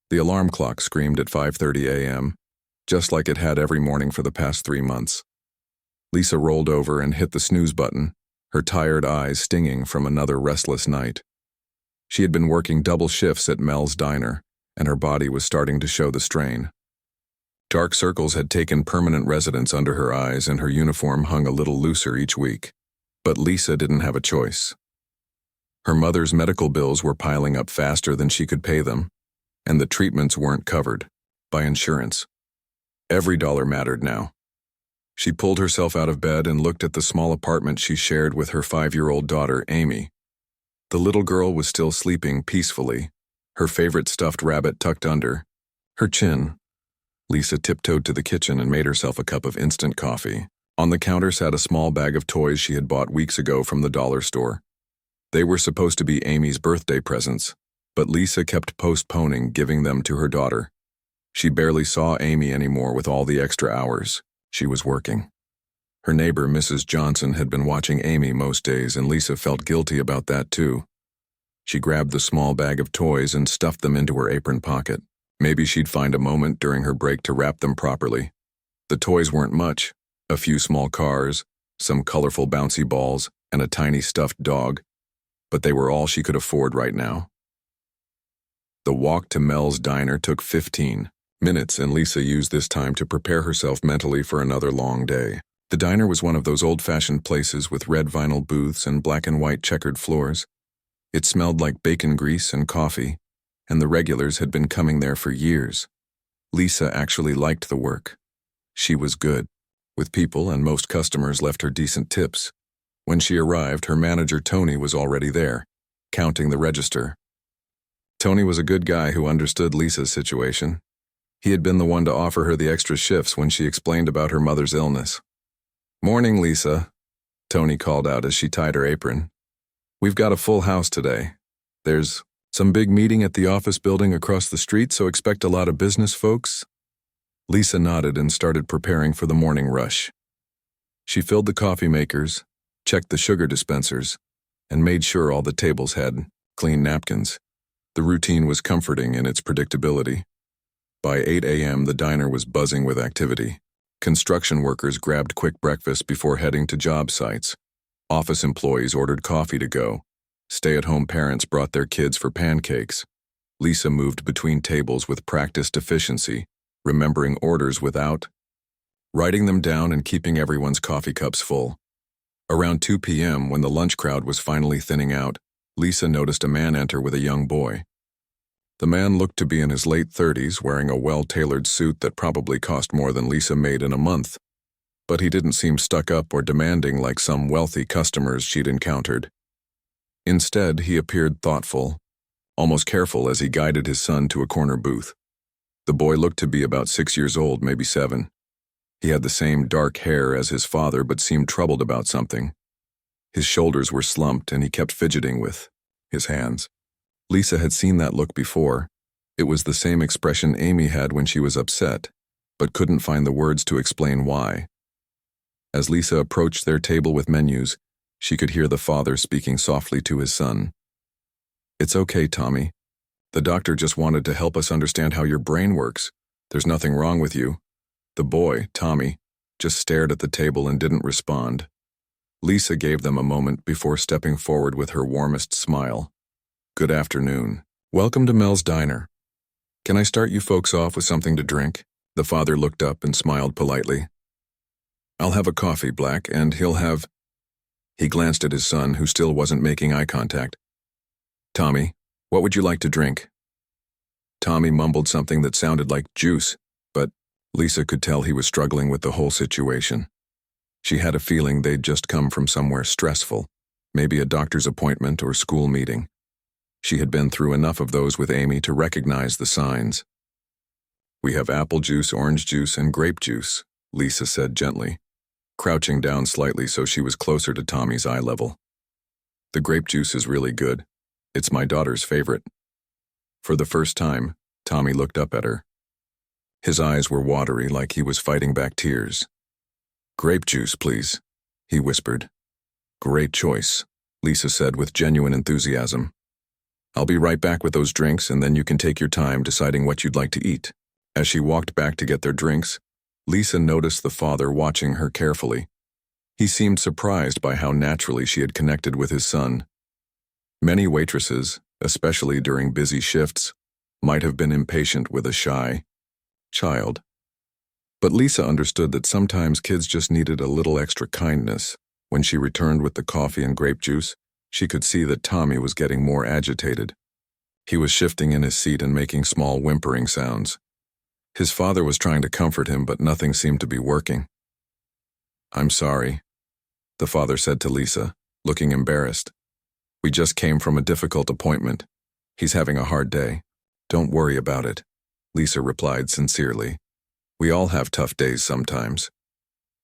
The alarm clock screamed at 5:30 a.m., just like it had every morning for the past 3 months. Lisa rolled over and hit the snooze button, her tired eyes stinging from another restless night. She had been working double shifts at Mel's diner, and her body was starting to show the strain. Dark circles had taken permanent residence under her eyes, and her uniform hung a little looser each week. But Lisa didn't have a choice. Her mother's medical bills were piling up faster than she could pay them, and the treatments weren't covered by insurance. Every dollar mattered now. She pulled herself out of bed and looked at the small apartment she shared with her 5-year-old daughter, Amy. The little girl was still sleeping peacefully, her favorite stuffed rabbit tucked under her chin. Lisa tiptoed to the kitchen and made herself a cup of instant coffee. On the counter sat a small bag of toys she had bought weeks ago from the dollar store. They were supposed to be Amy's birthday presents, but Lisa kept postponing giving them to her daughter. She barely saw Amy anymore with all the extra hours she was working. Her neighbor, Mrs. Johnson, had been watching Amy most days, and Lisa felt guilty about that too. She grabbed the small bag of toys and stuffed them into her apron pocket. Maybe she'd find a moment during her break to wrap them properly. The toys weren't much: a few small cars, some colorful bouncy balls, and a tiny stuffed dog, but they were all she could afford right now. The walk to Mel's diner took 15 minutes, and Lisa used this time to prepare herself mentally for another long day. The diner was one of those old-fashioned places with red vinyl booths and black and white checkered floors. It smelled like bacon grease and coffee, and the regulars had been coming there for years. Lisa actually liked the work. She was good with people, and most customers left her decent tips. When she arrived, her manager Tony was already there, counting the register. Tony was a good guy who understood Lisa's situation. He had been the one to offer her the extra shifts when she explained about her mother's illness. "Morning, Lisa," Tony called out as she tied her apron. "We've got a full house today. There's some big meeting at the office building across the street, so expect a lot of business folks." Lisa nodded and started preparing for the morning rush. She filled the coffee makers, checked the sugar dispensers, and made sure all the tables had clean napkins. The routine was comforting in its predictability. By 8 a.m., the diner was buzzing with activity. Construction workers grabbed quick breakfast before heading to job sites. Office employees ordered coffee to go. Stay-at-home parents brought their kids for pancakes. Lisa moved between tables with practiced efficiency, remembering orders without writing them down and keeping everyone's coffee cups full. Around 2 p.m., when the lunch crowd was finally thinning out, Lisa noticed a man enter with a young boy. The man looked to be in his late 30s, wearing a well-tailored suit that probably cost more than Lisa made in a month. But he didn't seem stuck up or demanding like some wealthy customers she'd encountered. Instead, he appeared thoughtful, almost careful as he guided his son to a corner booth. The boy looked to be about 6 years old, maybe 7. He had the same dark hair as his father, but seemed troubled about something. His shoulders were slumped, and he kept fidgeting with his hands. Lisa had seen that look before. It was the same expression Amy had when she was upset, but couldn't find the words to explain why. As Lisa approached their table with menus, she could hear the father speaking softly to his son. "It's okay, Tommy. The doctor just wanted to help us understand how your brain works. There's nothing wrong with you." The boy, Tommy, just stared at the table and didn't respond. Lisa gave them a moment before stepping forward with her warmest smile. "Good afternoon. Welcome to Mel's Diner. Can I start you folks off with something to drink?" The father looked up and smiled politely. "I'll have a coffee, Black, and he'll have—" He glanced at his son, who still wasn't making eye contact. "Tommy, what would you like to drink?" Tommy mumbled something that sounded like juice, but Lisa could tell he was struggling with the whole situation. She had a feeling they'd just come from somewhere stressful, maybe a doctor's appointment or school meeting. She had been through enough of those with Amy to recognize the signs. "We have apple juice, orange juice, and grape juice," Lisa said gently, crouching down slightly so she was closer to Tommy's eye level. "The grape juice is really good. It's my daughter's favorite." For the first time, Tommy looked up at her. His eyes were watery, like he was fighting back tears. "Grape juice, please," he whispered. "Great choice," Lisa said with genuine enthusiasm. I'll be right back with those drinks, and then you can take your time deciding what you'd like to eat." As she walked back to get their drinks, Lisa noticed the father watching her carefully. He seemed surprised by how naturally she had connected with his son. Many waitresses, especially during busy shifts, might have been impatient with a shy child. But Lisa understood that sometimes kids just needed a little extra kindness. When she returned with the coffee and grape juice, she could see that Tommy was getting more agitated. He was shifting in his seat and making small whimpering sounds. His father was trying to comfort him, but nothing seemed to be working. "I'm sorry," the father said to Lisa, looking embarrassed. "We just came from a difficult appointment. He's having a hard day." "Don't worry about it," Lisa replied sincerely. "We all have tough days sometimes."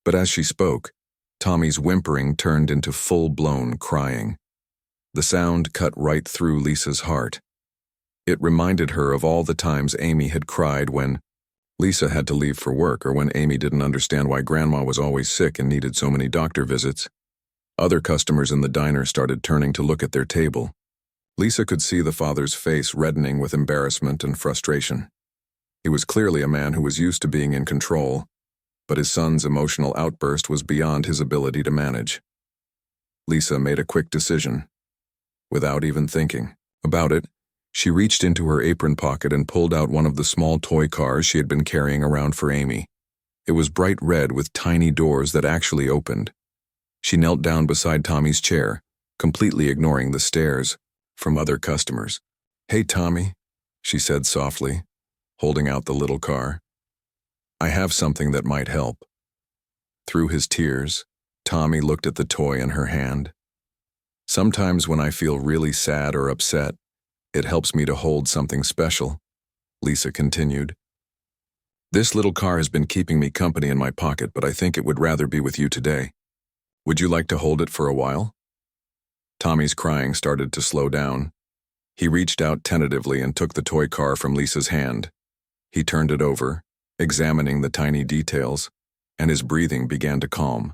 But as she spoke, Tommy's whimpering turned into full-blown crying. The sound cut right through Lisa's heart. It reminded her of all the times Amy had cried when Lisa had to leave for work, or when Amy didn't understand why Grandma was always sick and needed so many doctor visits. Other customers in the diner started turning to look at their table. Lisa could see the father's face reddening with embarrassment and frustration. He was clearly a man who was used to being in control, but his son's emotional outburst was beyond his ability to manage. Lisa made a quick decision. Without even thinking about it, she reached into her apron pocket and pulled out one of the small toy cars she had been carrying around for Amy. It was bright red with tiny doors that actually opened. She knelt down beside Tommy's chair, completely ignoring the stares from other customers. "Hey, Tommy," she said softly, holding out the little car. "I have something that might help." Through his tears, Tommy looked at the toy in her hand. "Sometimes when I feel really sad or upset, it helps me to hold something special," Lisa continued. "This little car has been keeping me company in my pocket, but I think it would rather be with you today. Would you like to hold it for a while?" Tommy's crying started to slow down. He reached out tentatively and took the toy car from Lisa's hand. He turned it over, examining the tiny details, and his breathing began to calm.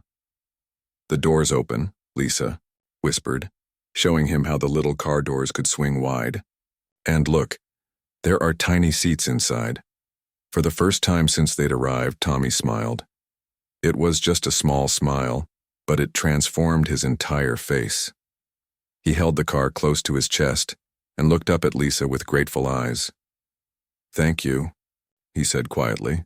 "The door's open," Lisa whispered, showing him how the little car doors could swing wide. "And look, there are tiny seats inside." For the first time since they'd arrived, Tommy smiled. It was just a small smile, but it transformed his entire face. He held the car close to his chest and looked up at Lisa with grateful eyes. "Thank you," he said quietly.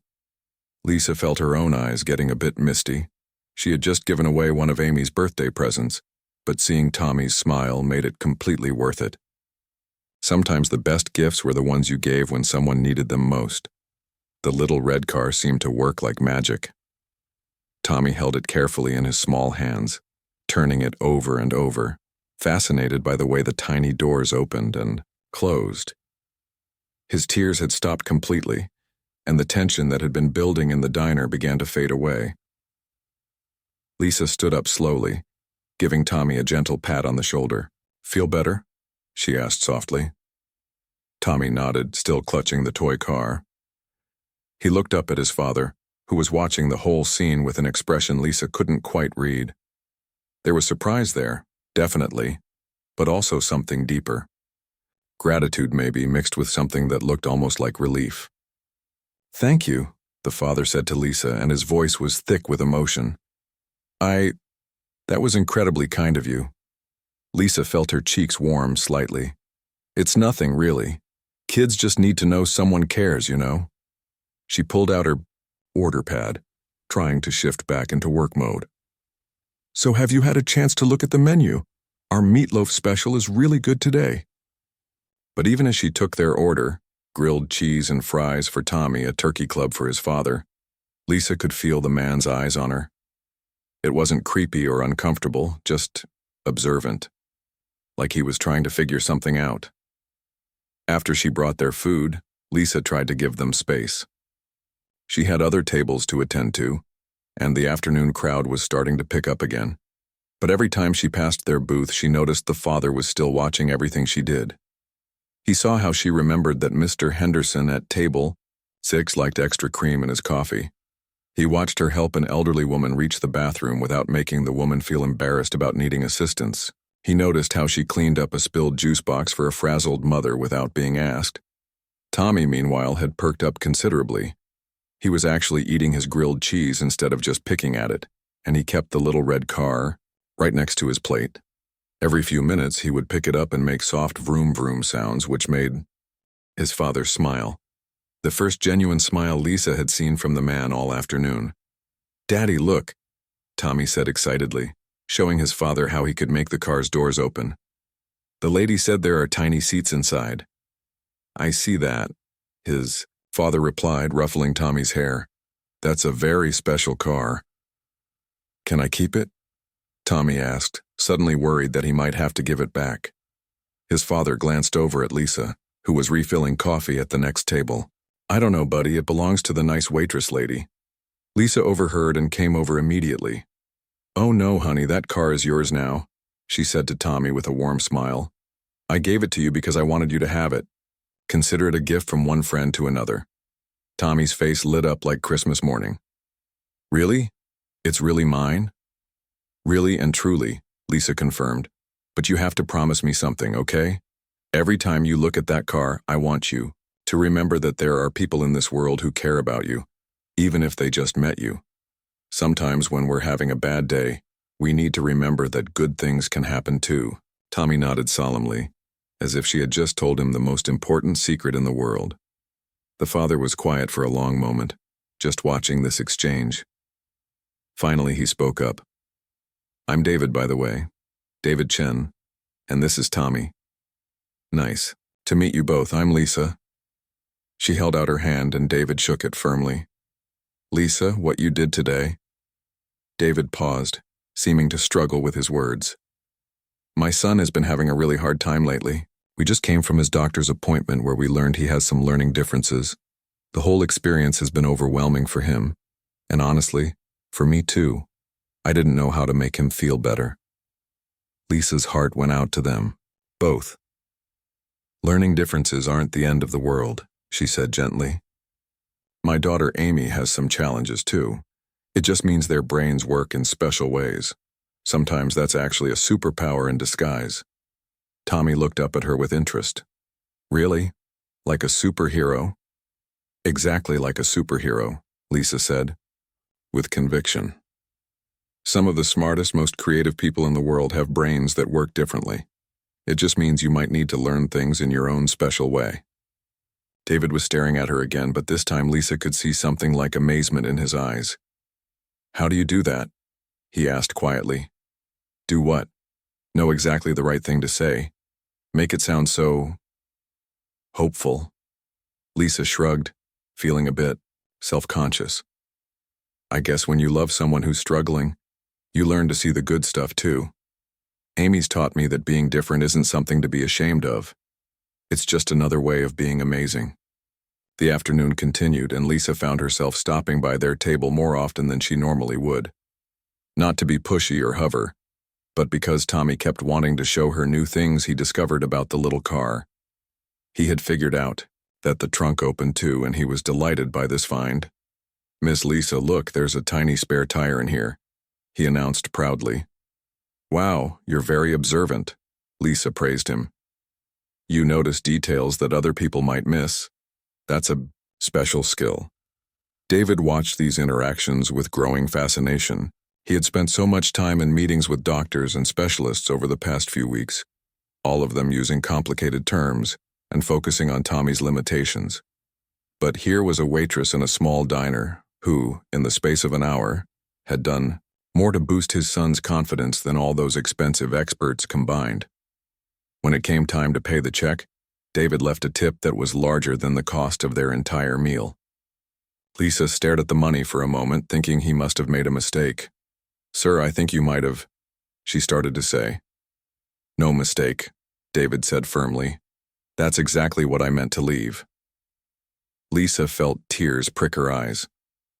Lisa felt her own eyes getting a bit misty. She had just given away one of Amy's birthday presents, but seeing Tommy's smile made it completely worth it. Sometimes the best gifts were the ones you gave when someone needed them most. The little red car seemed to work like magic. Tommy held it carefully in his small hands, turning it over and over, fascinated by the way the tiny doors opened and closed. His tears had stopped completely, and the tension that had been building in the diner began to fade away. Lisa stood up slowly, giving Tommy a gentle pat on the shoulder. "Feel better?" she asked softly. Tommy nodded, still clutching the toy car. He looked up at his father, who was watching the whole scene with an expression Lisa couldn't quite read. There was surprise there, definitely, but also something deeper. Gratitude maybe, mixed with something that looked almost like relief. "Thank you," the father said to Lisa, and his voice was thick with emotion. That was incredibly kind of you." Lisa felt her cheeks warm slightly. "It's nothing, really. Kids just need to know someone cares, you know." She pulled out her order pad, trying to shift back into work mode. "So have you had a chance to look at the menu? Our meatloaf special is really good today." But even as she took their order, grilled cheese and fries for Tommy, a turkey club for his father, Lisa could feel the man's eyes on her. It wasn't creepy or uncomfortable, just observant, like he was trying to figure something out. After she brought their food, Lisa tried to give them space. She had other tables to attend to, and the afternoon crowd was starting to pick up again. But every time she passed their booth, she noticed the father was still watching everything she did. He saw how she remembered that Mr. Henderson at table 6 liked extra cream in his coffee. He watched her help an elderly woman reach the bathroom without making the woman feel embarrassed about needing assistance. He noticed how she cleaned up a spilled juice box for a frazzled mother without being asked. Tommy, meanwhile, had perked up considerably. He was actually eating his grilled cheese instead of just picking at it, and he kept the little red car right next to his plate. Every few minutes, he would pick it up and make soft vroom-vroom sounds, which made his father smile. The first genuine smile Lisa had seen from the man all afternoon. "Daddy, look," Tommy said excitedly, showing his father how he could make the car's doors open. "The lady said there are tiny seats inside." "I see that," his father replied, ruffling Tommy's hair. "That's a very special car." "Can I keep it?" Tommy asked, suddenly worried that he might have to give it back. His father glanced over at Lisa, who was refilling coffee at the next table. "I don't know, buddy, it belongs to the nice waitress lady." Lisa overheard and came over immediately. "Oh no, honey, that car is yours now," she said to Tommy with a warm smile. "I gave it to you because I wanted you to have it. Consider it a gift from one friend to another." Tommy's face lit up like Christmas morning. "Really? It's really mine?" "Really and truly," Lisa confirmed. "But you have to promise me something, okay? Every time you look at that car, I want you to remember that there are people in this world who care about you, even if they just met you. Sometimes when we're having a bad day, we need to remember that good things can happen too." Tommy nodded solemnly, as if she had just told him the most important secret in the world. The father was quiet for a long moment, just watching this exchange. Finally, he spoke up. "I'm David, by the way. David Chen. And this is Tommy." "Nice to meet you both. I'm Lisa." She held out her hand and David shook it firmly. "Lisa, what you did today?" David paused, seeming to struggle with his words. "My son has been having a really hard time lately. We just came from his doctor's appointment where we learned he has some learning differences. The whole experience has been overwhelming for him. And honestly, for me too. I didn't know how to make him feel better." Lisa's heart went out to them, both. "Learning differences aren't the end of the world," she said gently. "My daughter Amy has some challenges too. It just means their brains work in special ways. Sometimes that's actually a superpower in disguise." Tommy looked up at her with interest. "Really? Like a superhero?" "Exactly like a superhero," Lisa said, with conviction. "Some of the smartest, most creative people in the world have brains that work differently. It just means you might need to learn things in your own special way." David was staring at her again, but this time Lisa could see something like amazement in his eyes. "How do you do that?" he asked quietly. "Do what?" "Know exactly the right thing to say. Make it sound so hopeful." Lisa shrugged, feeling a bit self-conscious. "I guess when you love someone who's struggling, you learn to see the good stuff too. Amy's taught me that being different isn't something to be ashamed of. It's just another way of being amazing." The afternoon continued, and Lisa found herself stopping by their table more often than she normally would. Not to be pushy or hover, but because Tommy kept wanting to show her new things he discovered about the little car. He had figured out that the trunk opened too, and he was delighted by this find. "Miss Lisa, look, there's a tiny spare tire in here," he announced proudly. "Wow, you're very observant," Lisa praised him. "You notice details that other people might miss. That's a special skill." David watched these interactions with growing fascination. He had spent so much time in meetings with doctors and specialists over the past few weeks, all of them using complicated terms and focusing on Tommy's limitations. But here was a waitress in a small diner who, in the space of an hour, had done more to boost his son's confidence than all those expensive experts combined. When it came time to pay the check, David left a tip that was larger than the cost of their entire meal. Lisa stared at the money for a moment, thinking he must have made a mistake. "Sir, I think you might have," she started to say. "No mistake," David said firmly. "That's exactly what I meant to leave." Lisa felt tears prick her eyes.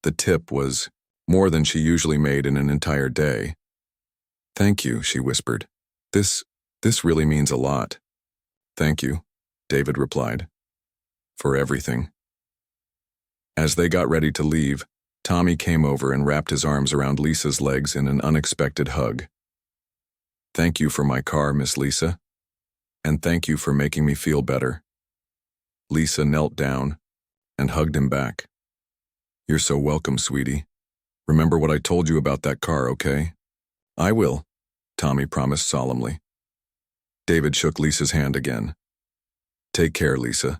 The tip was more than she usually made in an entire day. "Thank you," she whispered. This really means a lot." "Thank you," David replied. "For everything." As they got ready to leave, Tommy came over and wrapped his arms around Lisa's legs in an unexpected hug. Thank you for my car, Miss Lisa. And thank you for making me feel better. Lisa knelt down and hugged him back. You're so welcome, sweetie. Remember what I told you about that car, okay? I will, Tommy promised solemnly. David shook Lisa's hand again. Take care, Lisa,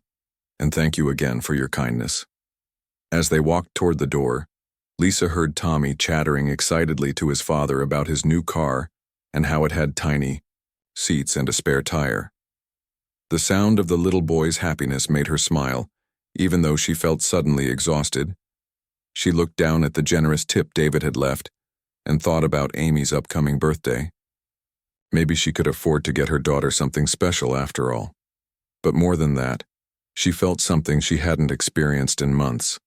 and thank you again for your kindness. As they walked toward the door, Lisa heard Tommy chattering excitedly to his father about his new car and how it had tiny seats and a spare tire. The sound of the little boy's happiness made her smile, even though she felt suddenly exhausted. She looked down at the generous tip David had left and thought about Amy's upcoming birthday. Maybe she could afford to get her daughter something special after all. But more than that, she felt something she hadn't experienced in months.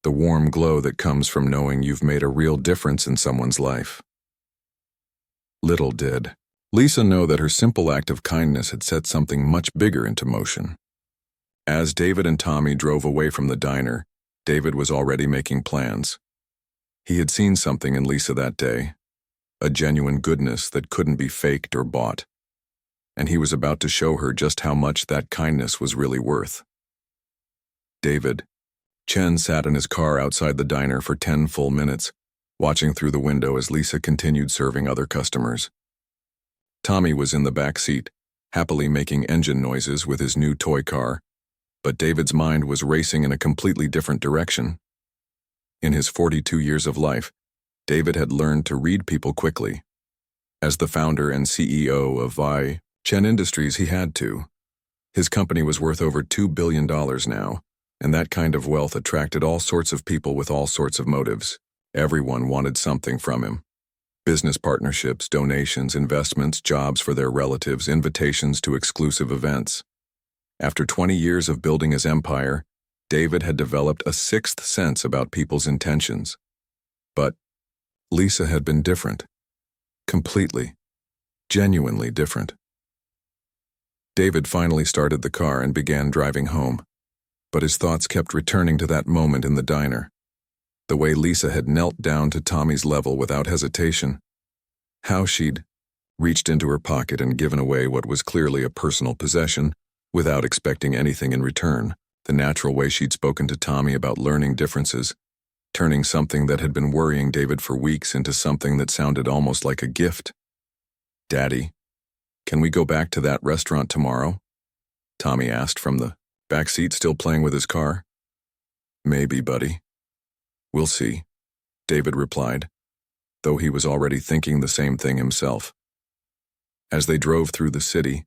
The warm glow that comes from knowing you've made a real difference in someone's life. Little did Lisa know that her simple act of kindness had set something much bigger into motion. As David and Tommy drove away from the diner, David was already making plans. He had seen something in Lisa that day, a genuine goodness that couldn't be faked or bought, and he was about to show her just how much that kindness was really worth. Chen sat in his car outside the diner for 10 full minutes, watching through the window as Lisa continued serving other customers. Tommy was in the back seat, happily making engine noises with his new toy car, but David's mind was racing in a completely different direction. In his 42 years of life, David had learned to read people quickly. As the founder and CEO of Chen Industries, he had to. His company was worth over $2 billion now, and that kind of wealth attracted all sorts of people with all sorts of motives. Everyone wanted something from him. Business partnerships, donations, investments, jobs for their relatives, invitations to exclusive events. After 20 years of building his empire, David had developed a sixth sense about people's intentions. But Lisa had been different. Completely, genuinely different. David finally started the car and began driving home, but his thoughts kept returning to that moment in the diner. The way Lisa had knelt down to Tommy's level without hesitation. How she'd reached into her pocket and given away what was clearly a personal possession without expecting anything in return. The natural way she'd spoken to Tommy about learning differences, turning something that had been worrying David for weeks into something that sounded almost like a gift. Daddy, can we go back to that restaurant tomorrow? Tommy asked from the back seat, still playing with his car. Maybe, buddy. We'll see, David replied, though he was already thinking the same thing himself. As they drove through the city,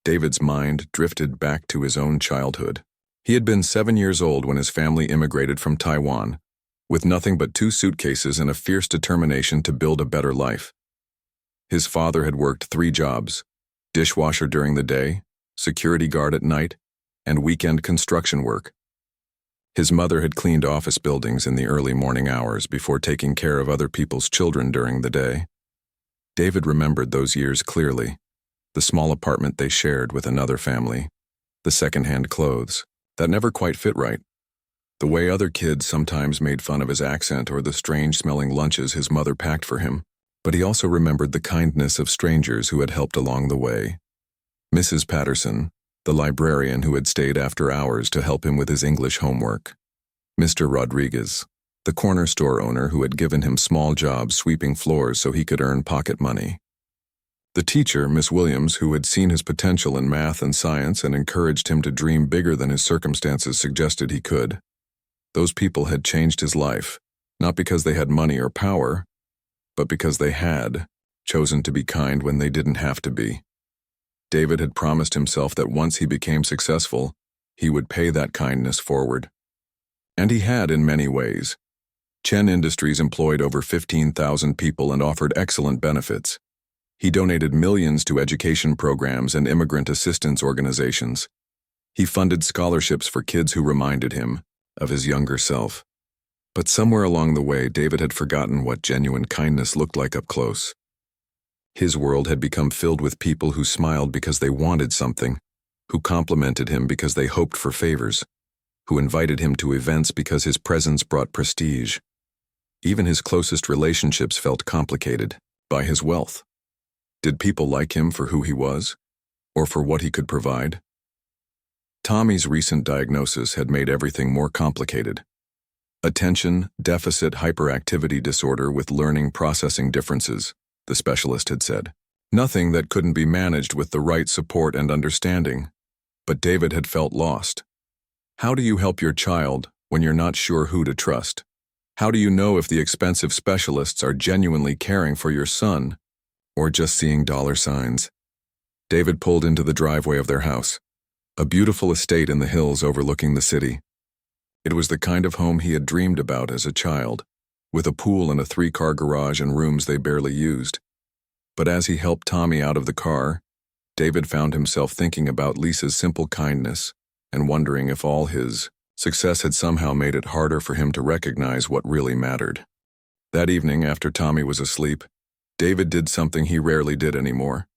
David's mind drifted back to his own childhood. He had been 7 years old when his family immigrated from Taiwan, with nothing but 2 suitcases and a fierce determination to build a better life. His father had worked 3 jobs, dishwasher during the day, security guard at night, and weekend construction work. His mother had cleaned office buildings in the early morning hours before taking care of other people's children during the day. David remembered those years clearly, the small apartment they shared with another family, the second-hand clothes that never quite fit right, the way other kids sometimes made fun of his accent or the strange-smelling lunches his mother packed for him, but he also remembered the kindness of strangers who had helped along the way. Mrs. Patterson, the librarian who had stayed after hours to help him with his English homework. Mr. Rodriguez, the corner store owner who had given him small jobs sweeping floors so he could earn pocket money. The teacher, Miss Williams, who had seen his potential in math and science and encouraged him to dream bigger than his circumstances suggested he could. Those people had changed his life, not because they had money or power, but because they had chosen to be kind when they didn't have to be. David had promised himself that once he became successful, he would pay that kindness forward. And he had in many ways. Chen Industries employed over 15,000 people and offered excellent benefits. He donated millions to education programs and immigrant assistance organizations. He funded scholarships for kids who reminded him of his younger self. But somewhere along the way, David had forgotten what genuine kindness looked like up close. His world had become filled with people who smiled because they wanted something, who complimented him because they hoped for favors, who invited him to events because his presence brought prestige. Even his closest relationships felt complicated by his wealth. Did people like him for who he was, or for what he could provide? Tommy's recent diagnosis had made everything more complicated. Attention deficit hyperactivity disorder with learning processing differences, the specialist had said. Nothing that couldn't be managed with the right support and understanding. But David had felt lost. How do you help your child when you're not sure who to trust? How do you know if the expensive specialists are genuinely caring for your son, or just seeing dollar signs? David pulled into the driveway of their house, a beautiful estate in the hills overlooking the city. It was the kind of home he had dreamed about as a child, with a pool and a 3-car garage and rooms they barely used. But as he helped Tommy out of the car, David found himself thinking about Lisa's simple kindness and wondering if all his success had somehow made it harder for him to recognize what really mattered. That evening, after Tommy was asleep, David did something he rarely did anymore.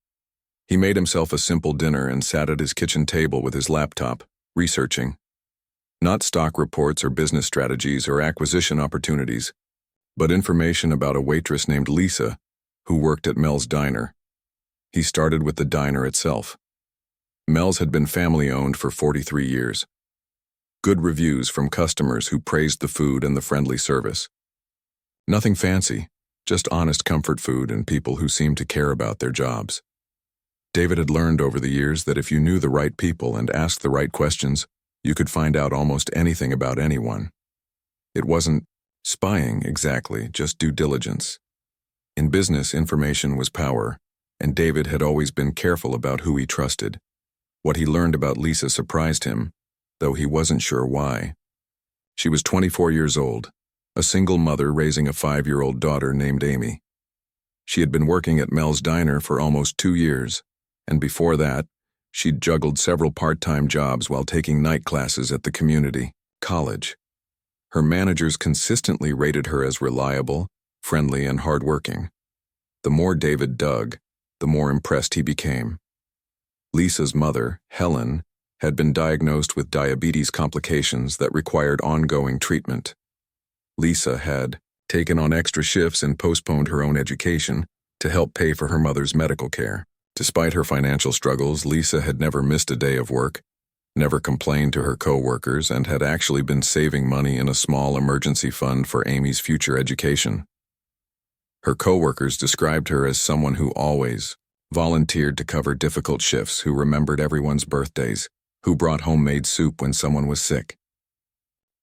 He made himself a simple dinner and sat at his kitchen table with his laptop, researching. Not stock reports or business strategies or acquisition opportunities, but information about a waitress named Lisa who worked at Mel's Diner. He started with the diner itself. Mel's had been family-owned for 43 years. Good reviews from customers who praised the food and the friendly service. Nothing fancy, just honest comfort food and people who seemed to care about their jobs. David had learned over the years that if you knew the right people and asked the right questions, you could find out almost anything about anyone. It wasn't spying exactly, just due diligence. In business, information was power, and David had always been careful about who he trusted. What he learned about Lisa surprised him, though he wasn't sure why. She was 24 years old, a single mother raising a 5-year-old daughter named Amy. She had been working at Mel's Diner for almost 2 years, and before that, she'd juggled several part-time jobs while taking night classes at the community college. Her managers consistently rated her as reliable, friendly, and hardworking. The more David dug, the more impressed he became. Lisa's mother, Helen, had been diagnosed with diabetes complications that required ongoing treatment. Lisa had taken on extra shifts and postponed her own education to help pay for her mother's medical care. Despite her financial struggles, Lisa had never missed a day of work, never complained to her co-workers, and had actually been saving money in a small emergency fund for Amy's future education. Her co-workers described her as someone who always volunteered to cover difficult shifts, who remembered everyone's birthdays, who brought homemade soup when someone was sick.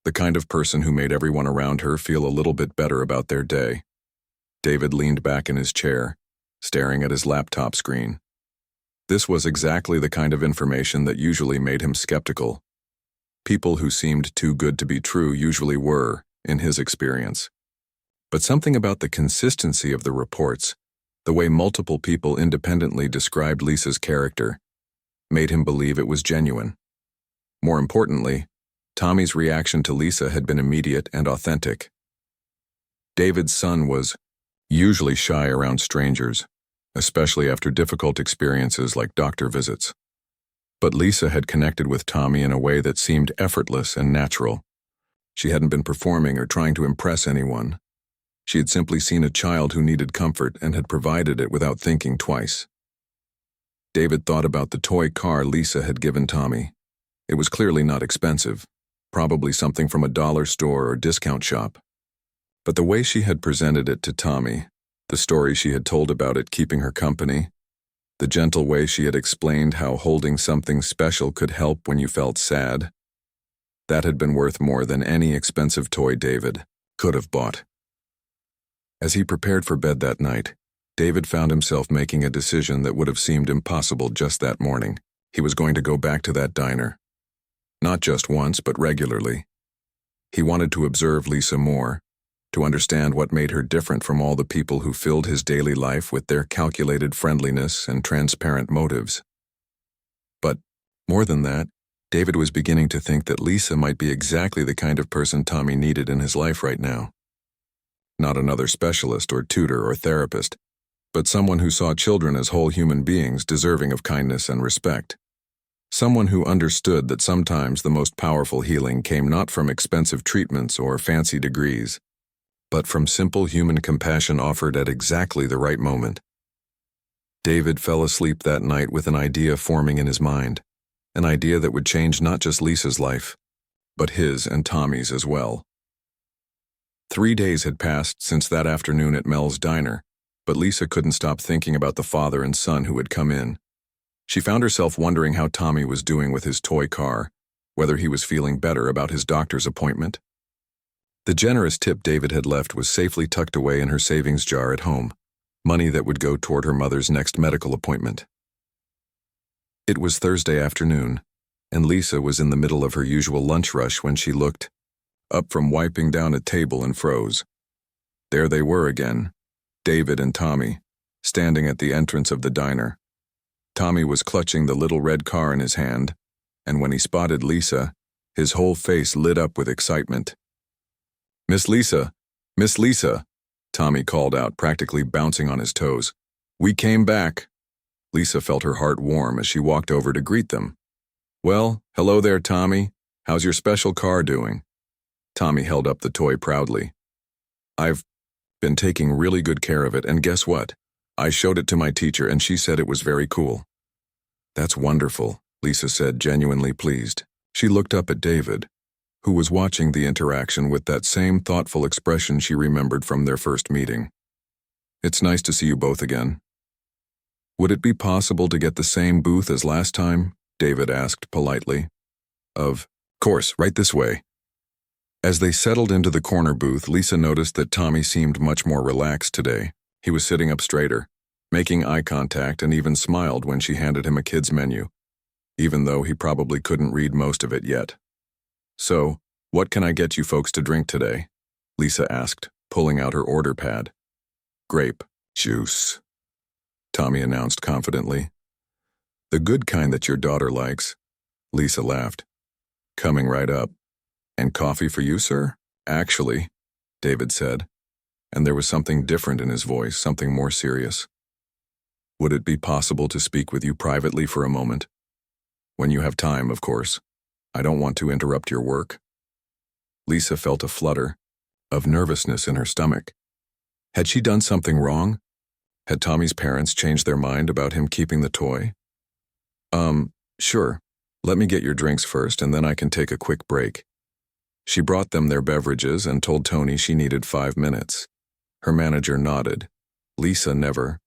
The kind of person who made everyone around her feel a little bit better about their day. David leaned back in his chair, staring at his laptop screen. This was exactly the kind of information that usually made him skeptical. People who seemed too good to be true usually were, in his experience. But something about the consistency of the reports, the way multiple people independently described Lisa's character, made him believe it was genuine. More importantly, Tommy's reaction to Lisa had been immediate and authentic. David's son was usually shy around strangers, especially after difficult experiences like doctor visits. But Lisa had connected with Tommy in a way that seemed effortless and natural. She hadn't been performing or trying to impress anyone. She had simply seen a child who needed comfort and had provided it without thinking twice. David thought about the toy car Lisa had given Tommy. It was clearly not expensive, probably something from a dollar store or discount shop. But the way she had presented it to Tommy, the story she had told about it keeping her company, the gentle way she had explained how holding something special could help when you felt sad, that had been worth more than any expensive toy David could have bought. As he prepared for bed that night, David found himself making a decision that would have seemed impossible just that morning. He was going to go back to that diner. Not just once, but regularly. He wanted to observe Lisa more, to understand what made her different from all the people who filled his daily life with their calculated friendliness and transparent motives. But, more than that, David was beginning to think that Lisa might be exactly the kind of person Tommy needed in his life right now. Not another specialist or tutor or therapist, but someone who saw children as whole human beings deserving of kindness and respect. Someone who understood that sometimes the most powerful healing came not from expensive treatments or fancy degrees, but from simple human compassion offered at exactly the right moment. David fell asleep that night with an idea forming in his mind, an idea that would change not just Lisa's life, but his and Tommy's as well. 3 days had passed since that afternoon at Mel's diner, but Lisa couldn't stop thinking about the father and son who had come in. She found herself wondering how Tommy was doing with his toy car, whether he was feeling better about his doctor's appointment. The generous tip David had left was safely tucked away in her savings jar at home, money that would go toward her mother's next medical appointment. It was Thursday afternoon, and Lisa was in the middle of her usual lunch rush when she looked up from wiping down a table and froze. There they were again, David and Tommy, standing at the entrance of the diner. Tommy was clutching the little red car in his hand, and when he spotted Lisa, his whole face lit up with excitement. "Miss Lisa! Miss Lisa!" Tommy called out, practically bouncing on his toes. "We came back." Lisa felt her heart warm as she walked over to greet them. "Well, hello there, Tommy. How's your special car doing?" Tommy held up the toy proudly. "I've been taking really good care of it, and guess what? I showed it to my teacher and she said it was very cool." "That's wonderful," Lisa said, genuinely pleased. She looked up at David, who was watching the interaction with that same thoughtful expression she remembered from their first meeting. "It's nice to see you both again." "Would it be possible to get the same booth as last time?" David asked politely. "Of course, right this way." As they settled into the corner booth, Lisa noticed that Tommy seemed much more relaxed today. He was sitting up straighter, making eye contact, and even smiled when she handed him a kid's menu, even though he probably couldn't read most of it yet. "So, what can I get you folks to drink today?" Lisa asked, pulling out her order pad. "Grape juice," Tommy announced confidently. "The good kind that your daughter likes." Lisa laughed. "Coming right up. And coffee for you, sir?" "Actually," David said, and there was something different in his voice, something more serious. "Would it be possible to speak with you privately for a moment? When you have time, of course. I don't want to interrupt your work." Lisa felt a flutter of nervousness in her stomach. Had she done something wrong? Had Tommy's parents changed their mind about him keeping the toy? Sure. Let me get your drinks first and then I can take a quick break." She brought them their beverages and told Tony she needed 5 minutes. Her manager nodded. Lisa never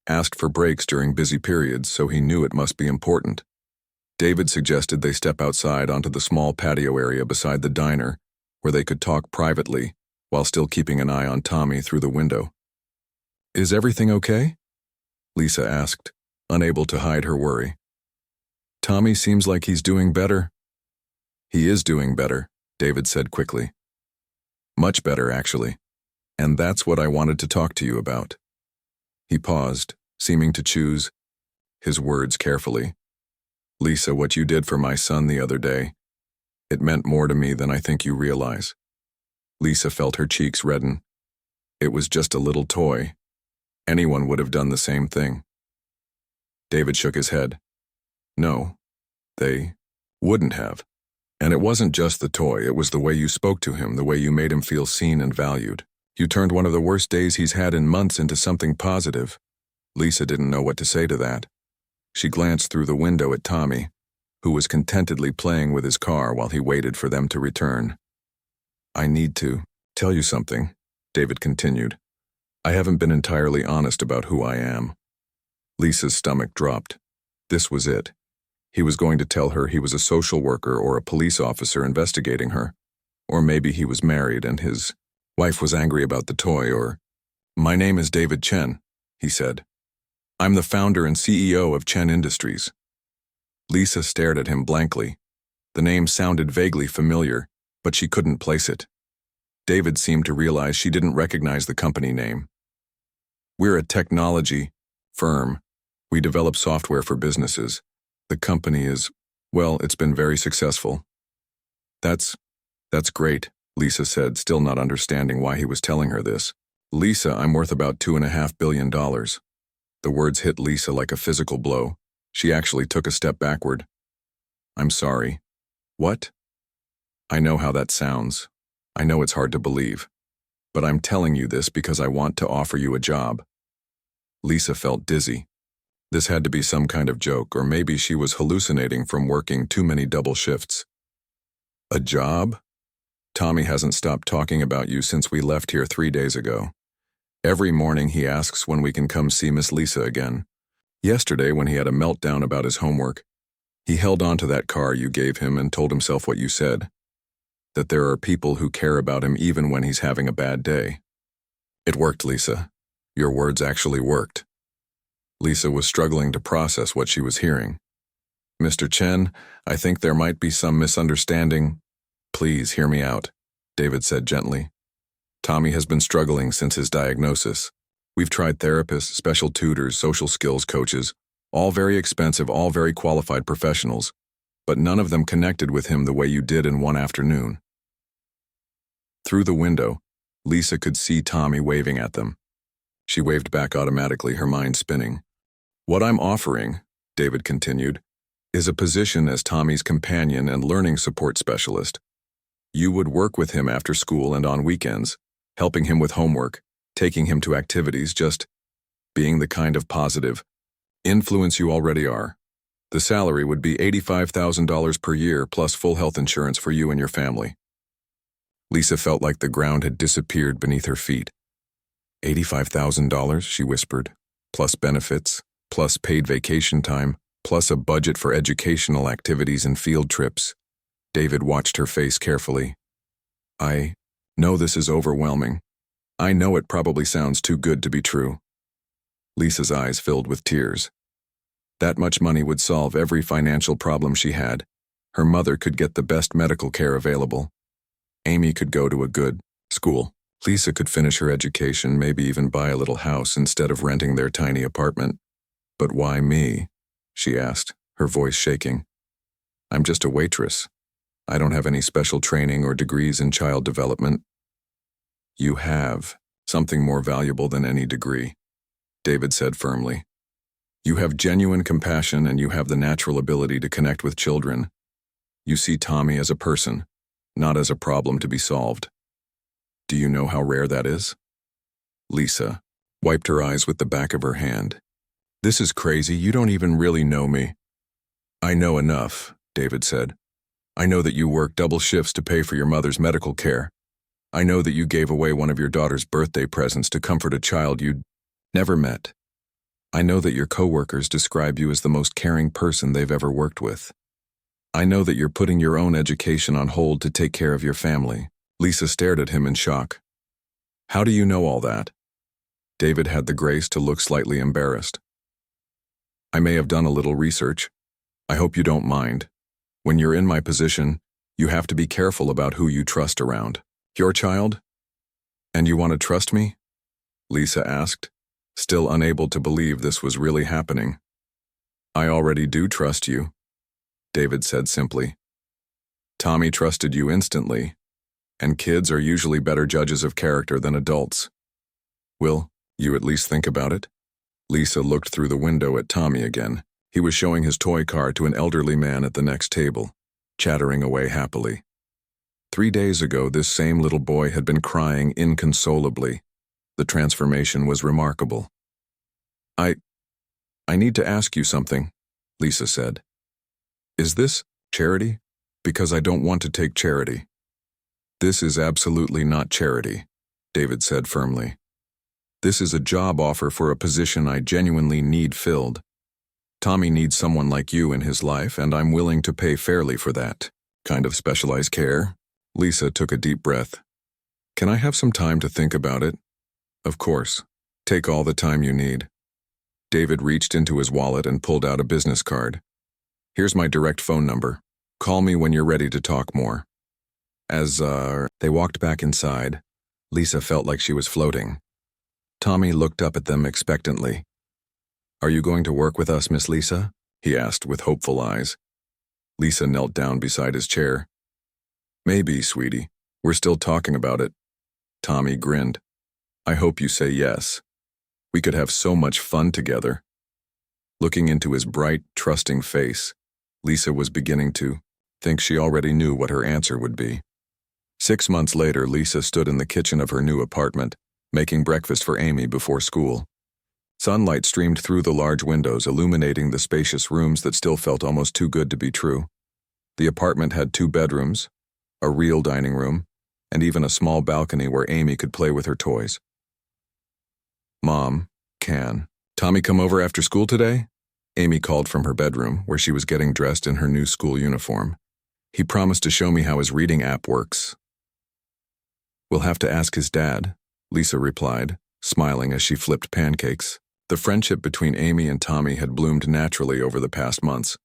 asked for breaks during busy periods, so he knew it must be important. David suggested they step outside onto the small patio area beside the diner, where they could talk privately while still keeping an eye on Tommy through the window. "Is everything okay?" Lisa asked, unable to hide her worry. "Tommy seems like he's doing better." "He is doing better," David said quickly. "Much better, actually. And that's what I wanted to talk to you about." He paused, seeming to choose his words carefully. "Lisa, what you did for my son the other day, it meant more to me than I think you realize." Lisa felt her cheeks redden. It was just a little toy. Anyone would have done the same thing. David shook his head. "No, they wouldn't have. And it wasn't just the toy, it was the way you spoke to him, the way you made him feel seen and valued. You turned one of the worst days he's had in months into something positive." Lisa didn't know what to say to that. She glanced through the window at Tommy, who was contentedly playing with his car while he waited for them to return. "I need to tell you something," David continued. "I haven't been entirely honest about who I am." Lisa's stomach dropped. This was it. He was going to tell her he was a social worker or a police officer investigating her. Or maybe he was married and his wife was angry about the toy, or... "My name is David Chen," he said. "I'm the founder and CEO of Chen Industries." Lisa stared at him blankly. The name sounded vaguely familiar, but she couldn't place it. David seemed to realize she didn't recognize the company name. "We're a technology firm. We develop software for businesses. The company is, well, it's been very successful." That's great," Lisa said, still not understanding why he was telling her this. "Lisa, I'm worth about $2.5 billion. The words hit Lisa like a physical blow. She actually took a step backward. "I'm sorry." "What?" "I know how that sounds. I know it's hard to believe. But I'm telling you this because I want to offer you a job." Lisa felt dizzy. This had to be some kind of joke, or maybe she was hallucinating from working too many double shifts. A job? Tommy hasn't stopped talking about you since we left here 3 days ago. Every morning he asks when we can come see Miss Lisa again. Yesterday, when he had a meltdown about his homework, he held on to that car you gave him and told himself what you said, that there are people who care about him even when he's having a bad day. It worked, Lisa. Your words actually worked. Lisa was struggling to process what she was hearing. Mr. Chen, I think there might be some misunderstanding. Please hear me out, David said gently. Tommy has been struggling since his diagnosis. We've tried therapists, special tutors, social skills coaches, all very expensive, all very qualified professionals, but none of them connected with him the way you did in one afternoon. Through the window, Lisa could see Tommy waving at them. She waved back automatically, her mind spinning. What I'm offering, David continued, is a position as Tommy's companion and learning support specialist. You would work with him after school and on weekends, helping him with homework, taking him to activities, just being the kind of positive influence you already are. The salary would be $85,000 per year plus full health insurance for you and your family. Lisa felt like the ground had disappeared beneath her feet. $85,000, she whispered, plus benefits, plus paid vacation time, plus a budget for educational activities and field trips. David watched her face carefully. I know this is overwhelming. I know it probably sounds too good to be true. Lisa's eyes filled with tears. That much money would solve every financial problem she had. Her mother could get the best medical care available. Amy could go to a good school. Lisa could finish her education, maybe even buy a little house instead of renting their tiny apartment. But why me? She asked, her voice shaking. I'm just a waitress. I don't have any special training or degrees in child development. You have something more valuable than any degree, David said firmly. You have genuine compassion and you have the natural ability to connect with children. You see Tommy as a person, not as a problem to be solved. Do you know how rare that is? Lisa wiped her eyes with the back of her hand. This is crazy. You don't even really know me. I know enough, David said. I know that you work double shifts to pay for your mother's medical care. I know that you gave away one of your daughter's birthday presents to comfort a child you'd never met. I know that your coworkers describe you as the most caring person they've ever worked with. I know that you're putting your own education on hold to take care of your family. Lisa stared at him in shock. How do you know all that? David had the grace to look slightly embarrassed. I may have done a little research. I hope you don't mind. When you're in my position, you have to be careful about who you trust around. Your child? And you want to trust me? Lisa asked, still unable to believe this was really happening. I already do trust you, David said simply. Tommy trusted you instantly, and kids are usually better judges of character than adults. Will you at least think about it? Lisa looked through the window at Tommy again. He was showing his toy car to an elderly man at the next table, chattering away happily. 3 days ago, this same little boy had been crying inconsolably. The transformation was remarkable. I need to ask you something, Lisa said. Is this charity? Because I don't want to take charity. This is absolutely not charity, David said firmly. This is a job offer for a position I genuinely need filled. Tommy needs someone like you in his life, and I'm willing to pay fairly for that kind of specialized care. Lisa took a deep breath. Can I have some time to think about it? Of course. Take all the time you need. David reached into his wallet and pulled out a business card. Here's my direct phone number. Call me when you're ready to talk more. As they walked back inside, Lisa felt like she was floating. Tommy looked up at them expectantly. Are you going to work with us, Miss Lisa? He asked with hopeful eyes. Lisa knelt down beside his chair. Maybe, sweetie. We're still talking about it. Tommy grinned. I hope you say yes. We could have so much fun together. Looking into his bright, trusting face, Lisa was beginning to think she already knew what her answer would be. 6 months later, Lisa stood in the kitchen of her new apartment, making breakfast for Amy before school. Sunlight streamed through the large windows, illuminating the spacious rooms that still felt almost too good to be true. The apartment had 2 bedrooms, a real dining room, and even a small balcony where Amy could play with her toys. "Mom, can Tommy come over after school today?" Amy called from her bedroom, where she was getting dressed in her new school uniform. "He promised to show me how his reading app works." "We'll have to ask his dad," Lisa replied, smiling as she flipped pancakes. The friendship between Amy and Tommy had bloomed naturally over the past months.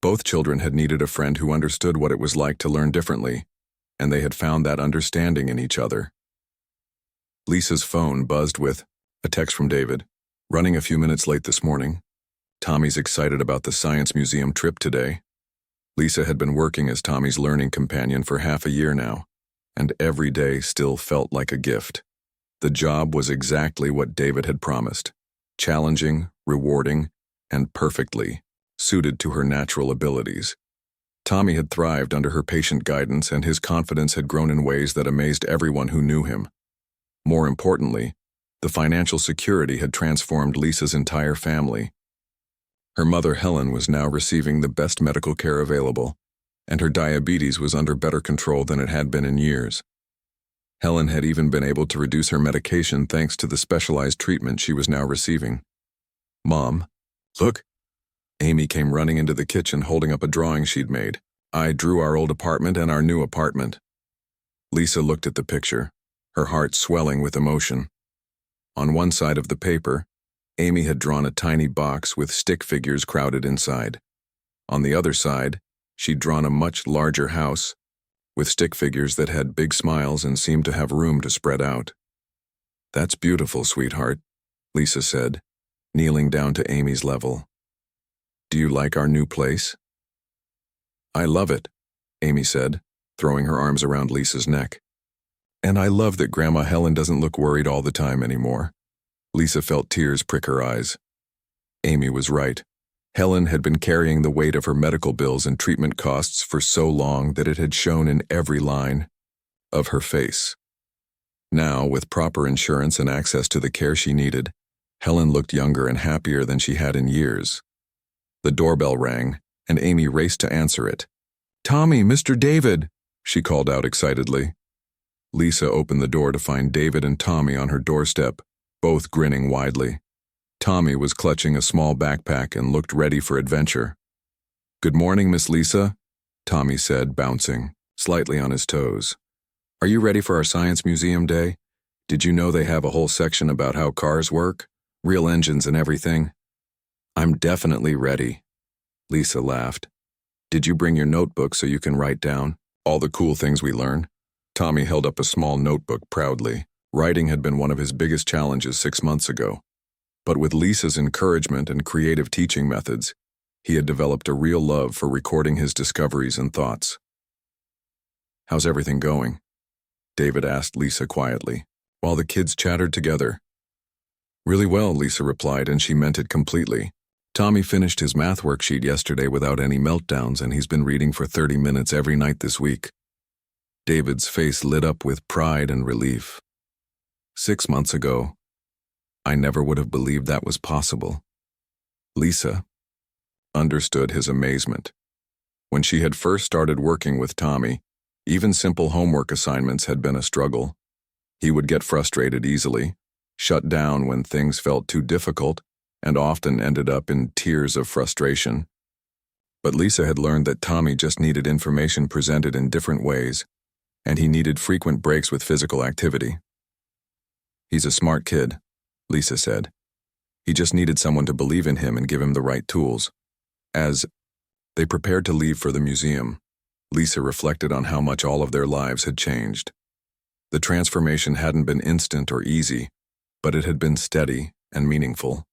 Both children had needed a friend who understood what it was like to learn differently, and they had found that understanding in each other. Lisa's phone buzzed with a text from David. "Running a few minutes late this morning. Tommy's excited about the Science Museum trip today." Lisa had been working as Tommy's learning companion for half a year now, and every day still felt like a gift. The job was exactly what David had promised: challenging, rewarding, and perfectly suited to her natural abilities. Tommy had thrived under her patient guidance, and his confidence had grown in ways that amazed everyone who knew him. More importantly, the financial security had transformed Lisa's entire family. Her mother, Helen, was now receiving the best medical care available, and her diabetes was under better control than it had been in years. Helen had even been able to reduce her medication thanks to the specialized treatment she was now receiving. "Mom, look." Amy came running into the kitchen holding up a drawing she'd made. "I drew our old apartment and our new apartment." Lisa looked at the picture, her heart swelling with emotion. On one side of the paper, Amy had drawn a tiny box with stick figures crowded inside. On the other side, she'd drawn a much larger house, with stick figures that had big smiles and seemed to have room to spread out. "That's beautiful, sweetheart," Lisa said, kneeling down to Amy's level. "Do you like our new place?" "I love it," Amy said, throwing her arms around Lisa's neck. "And I love that Grandma Helen doesn't look worried all the time anymore." Lisa felt tears prick her eyes. Amy was right. Helen had been carrying the weight of her medical bills and treatment costs for so long that it had shown in every line of her face. Now, with proper insurance and access to the care she needed, Helen looked younger and happier than she had in years. The doorbell rang, and Amy raced to answer it. "Tommy, Mr. David," she called out excitedly. Lisa opened the door to find David and Tommy on her doorstep, both grinning widely. Tommy was clutching a small backpack and looked ready for adventure. "Good morning, Miss Lisa," Tommy said, bouncing, slightly on his toes. "Are you ready for our Science Museum Day? Did you know they have a whole section about how cars work? Real engines and everything?" "I'm definitely ready," Lisa laughed. "Did you bring your notebook so you can write down all the cool things we learn?" Tommy held up a small notebook proudly. Writing had been one of his biggest challenges 6 months ago. But with Lisa's encouragement and creative teaching methods, he had developed a real love for recording his discoveries and thoughts. "How's everything going?" David asked Lisa quietly, while the kids chattered together. "Really well," Lisa replied, and she meant it completely. "Tommy finished his math worksheet yesterday without any meltdowns, and he's been reading for 30 minutes every night this week." David's face lit up with pride and relief. 6 months ago, I never would have believed that was possible. Lisa understood his amazement. When she had first started working with Tommy, even simple homework assignments had been a struggle. He would get frustrated easily, shut down when things felt too difficult, and often ended up in tears of frustration. But Lisa had learned that Tommy just needed information presented in different ways, and he needed frequent breaks with physical activity. "He's a smart kid," Lisa said. "He just needed someone to believe in him and give him the right tools." As they prepared to leave for the museum, Lisa reflected on how much all of their lives had changed. The transformation hadn't been instant or easy, but it had been steady and meaningful.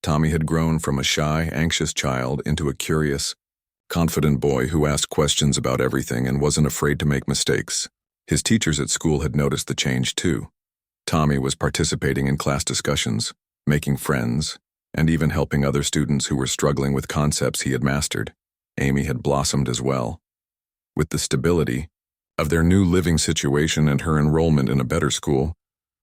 Tommy had grown from a shy, anxious child into a curious, confident boy who asked questions about everything and wasn't afraid to make mistakes. His teachers at school had noticed the change too. Tommy was participating in class discussions, making friends, and even helping other students who were struggling with concepts he had mastered. Amy had blossomed as well. With the stability of their new living situation and her enrollment in a better school,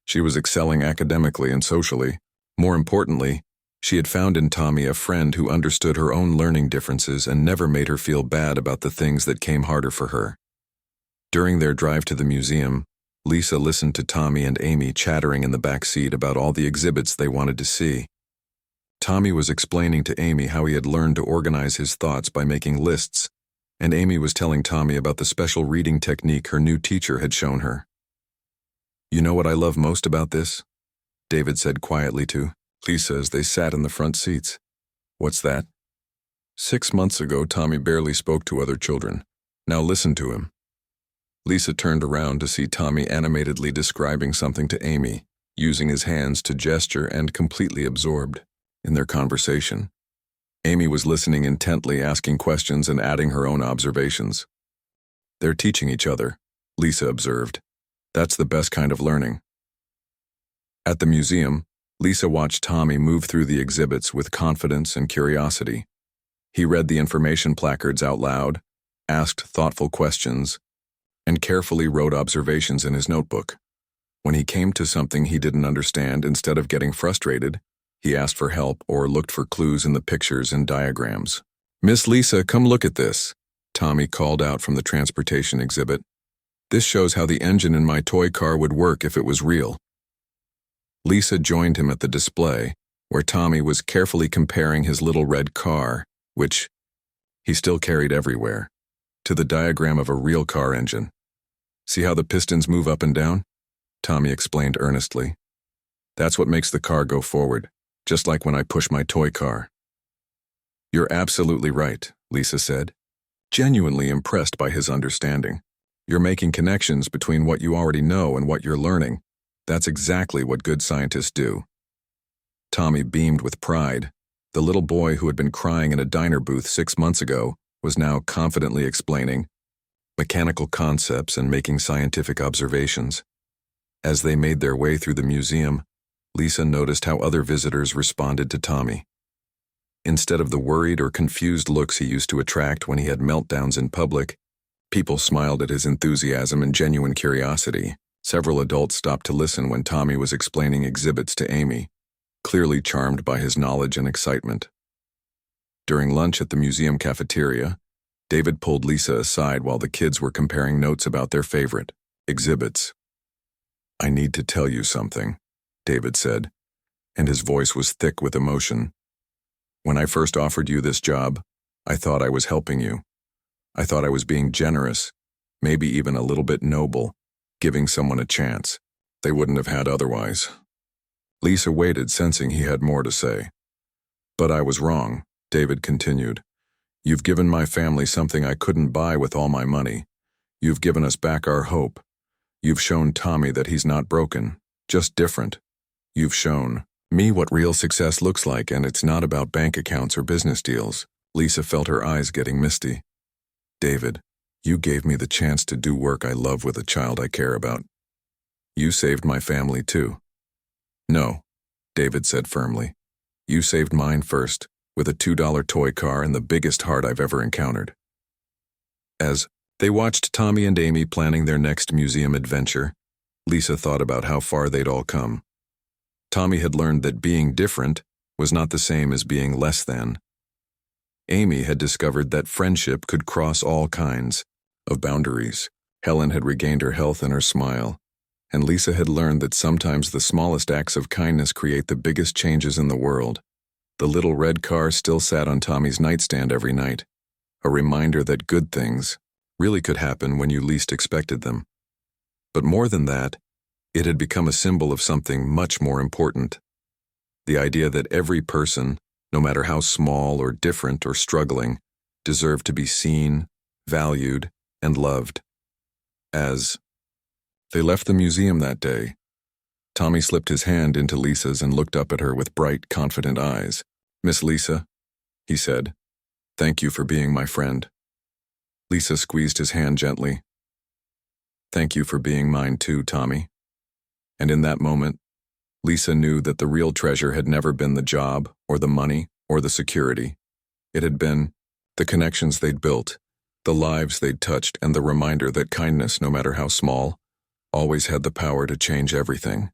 she was excelling academically and socially. More importantly, she had found in Tommy a friend who understood her own learning differences and never made her feel bad about the things that came harder for her. During their drive to the museum, Lisa listened to Tommy and Amy chattering in the back seat about all the exhibits they wanted to see. Tommy was explaining to Amy how he had learned to organize his thoughts by making lists, and Amy was telling Tommy about the special reading technique her new teacher had shown her. "You know what I love most about this?" David said quietly to Lisa as they sat in the front seats. "What's that?" 6 months ago, Tommy barely spoke to other children. Now listen to him. Lisa turned around to see Tommy animatedly describing something to Amy, using his hands to gesture and completely absorbed in their conversation. Amy was listening intently, asking questions and adding her own observations. "They're teaching each other," Lisa observed. "That's the best kind of learning." At the museum, Lisa watched Tommy move through the exhibits with confidence and curiosity. He read the information placards out loud, asked thoughtful questions, and carefully wrote observations in his notebook. When he came to something he didn't understand, instead of getting frustrated, he asked for help or looked for clues in the pictures and diagrams. "Miss Lisa, come look at this," Tommy called out from the transportation exhibit. "This shows how the engine in my toy car would work if it was real." Lisa joined him at the display, where Tommy was carefully comparing his little red car, which he still carried everywhere, to the diagram of a real car engine. "See how the pistons move up and down?" Tommy explained earnestly. "That's what makes the car go forward, just like when I push my toy car." "You're absolutely right," Lisa said, genuinely impressed by his understanding. "You're making connections between what you already know and what you're learning. That's exactly what good scientists do." Tommy beamed with pride. The little boy who had been crying in a diner booth 6 months ago was now confidently explaining mechanical concepts and making scientific observations. As they made their way through the museum, Lisa noticed how other visitors responded to Tommy. Instead of the worried or confused looks he used to attract when he had meltdowns in public, people smiled at his enthusiasm and genuine curiosity. Several adults stopped to listen when Tommy was explaining exhibits to Amy, clearly charmed by his knowledge and excitement. During lunch at the museum cafeteria, David pulled Lisa aside while the kids were comparing notes about their favorite exhibits. "I need to tell you something," David said, and his voice was thick with emotion. "When I first offered you this job, I thought I was helping you. I thought I was being generous, maybe even a little bit noble, giving someone a chance they wouldn't have had otherwise." Lisa waited, sensing he had more to say. "But I was wrong," David continued. "You've given my family something I couldn't buy with all my money. You've given us back our hope. You've shown Tommy that he's not broken, just different. You've shown me what real success looks like, and it's not about bank accounts or business deals." Lisa felt her eyes getting misty. "David, you gave me the chance to do work I love with a child I care about. You saved my family too." "No," David said firmly. "You saved mine first, with a $2 toy car and the biggest heart I've ever encountered." As they watched Tommy and Amy planning their next museum adventure, Lisa thought about how far they'd all come. Tommy had learned that being different was not the same as being less than. Amy had discovered that friendship could cross all kinds of boundaries. Helen had regained her health and her smile, and Lisa had learned that sometimes the smallest acts of kindness create the biggest changes in the world. The little red car still sat on Tommy's nightstand every night, a reminder that good things really could happen when you least expected them. But more than that, it had become a symbol of something much more important. The idea that every person, no matter how small or different or struggling, deserved to be seen, valued, and loved. As they left the museum that day, Tommy slipped his hand into Lisa's and looked up at her with bright, confident eyes. "Miss Lisa," he said, "thank you for being my friend." Lisa squeezed his hand gently. "Thank you for being mine too, Tommy." And in that moment, Lisa knew that the real treasure had never been the job or the money or the security. It had been the connections they'd built, the lives they'd touched, and the reminder that kindness, no matter how small, always had the power to change everything.